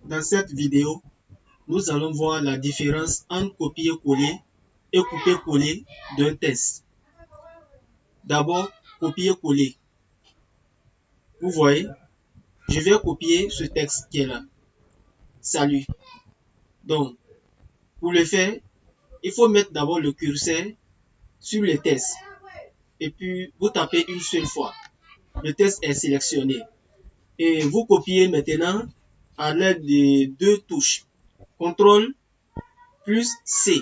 Dans cette vidéo, nous allons voir la différence entre copier-coller et couper-coller d'un test. D'abord, copier-coller. Vous voyez, je vais copier ce texte qui est là. Salut. Donc, pour le faire, il faut mettre d'abord le curseur sur le test. Et puis, vous tapez une seule fois. Le test est sélectionné. Et vous copiez maintenant à l'aide de deux touches. CTRL plus C.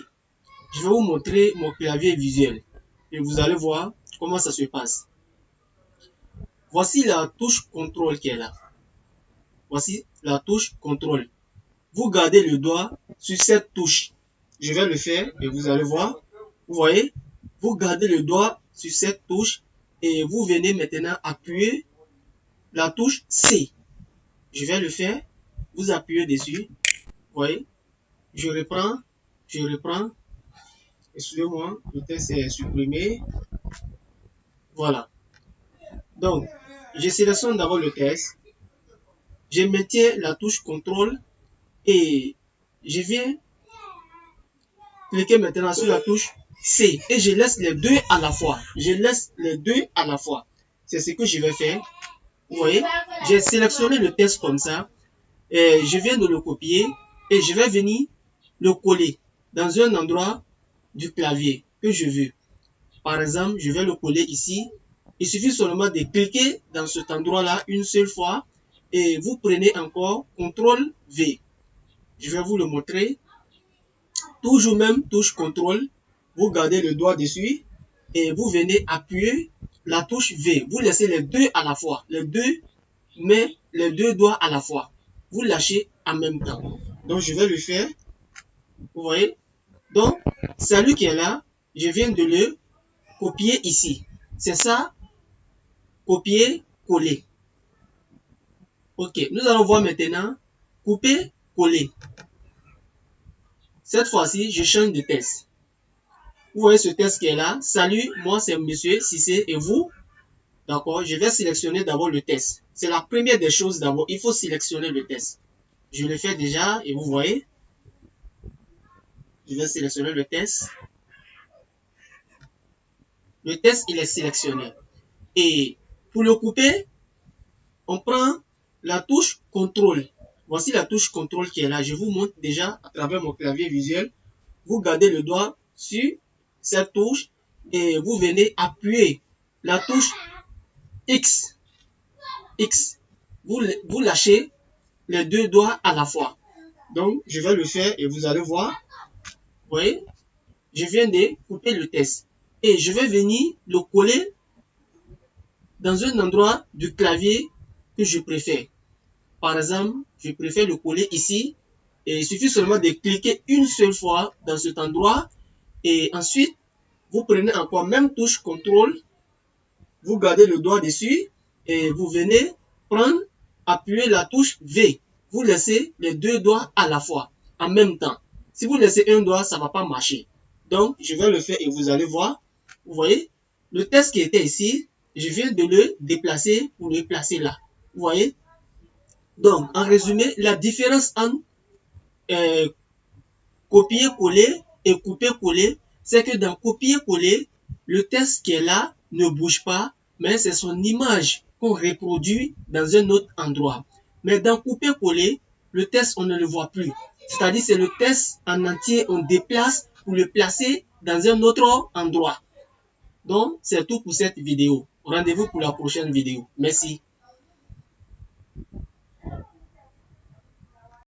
Je vais vous montrer mon clavier visuel. Et vous allez voir comment ça se passe. Voici la touche CTRL qui est là. Voici la touche CTRL. Vous gardez le doigt sur cette touche. Je vais le faire et vous allez voir. Vous voyez, vous gardez le doigt sur cette touche et vous venez maintenant appuyer la touche C. Je vais le faire. Vous appuyez dessus. Vous voyez, je reprends. Excusez-moi, le test est supprimé. Voilà. Donc, je sélectionne d'abord le test. Je maintiens la touche CTRL et je viens cliquer maintenant sur la touche C et je laisse les deux à la fois. C'est ce que je vais faire. Vous voyez, j'ai sélectionné le test comme ça et je viens de le copier et je vais venir le coller dans un endroit du clavier que je veux. Par exemple, je vais le coller ici. Il suffit seulement de cliquer dans cet endroit-là une seule fois et vous prenez encore CTRL V. Je vais vous le montrer. Toujours même touche CTRL, vous gardez le doigt dessus et vous venez appuyer la touche V. Vous laissez les deux à la fois, les deux doigts à la fois. Vous lâchez en même temps. Donc je vais le faire. Vous voyez? Donc, celui qui est là, je viens de le copier ici. C'est ça, copier, coller. Ok, nous allons voir maintenant couper, coller. Cette fois-ci, je change de test. Vous voyez ce test qui est là. Salut, moi c'est Monsieur Cissé et vous? D'accord, je vais sélectionner d'abord le test. C'est la première des choses d'abord. Il faut sélectionner le test. Je le fais déjà et vous voyez. Je vais sélectionner le test. Le test, il est sélectionné. Et pour le couper, on prend la touche CTRL. Voici la touche CTRL qui est là. Je vous montre déjà à travers mon clavier visuel. Vous gardez le doigt sur cette touche et vous venez appuyer la touche X. Vous lâchez les deux doigts à la fois. Donc, je vais le faire et vous allez voir. Vous voyez, je viens de couper le test. Et je vais venir le coller dans un endroit du clavier que je préfère. Par exemple, je préfère le coller ici. Et il suffit seulement de cliquer une seule fois dans cet endroit. Et ensuite, vous prenez encore même touche CTRL. Vous gardez le doigt dessus. Et vous venez prendre, appuyer la touche V. Vous laissez les deux doigts à la fois, en même temps. Si vous laissez un doigt, ça ne va pas marcher. Donc, je vais le faire et vous allez voir. Vous voyez, le test qui était ici, je viens de le déplacer pour le placer là. Vous voyez? Donc, en résumé, la différence entre copier-coller et couper-coller, c'est que dans copier-coller, le test qui est là ne bouge pas, mais c'est son image qu'on reproduit dans un autre endroit. Mais dans couper-coller, le test, on ne le voit plus. C'est-à-dire, c'est le test en entier, on déplace pour le placer dans un autre endroit. Donc, c'est tout pour cette vidéo. Rendez-vous pour la prochaine vidéo. Merci.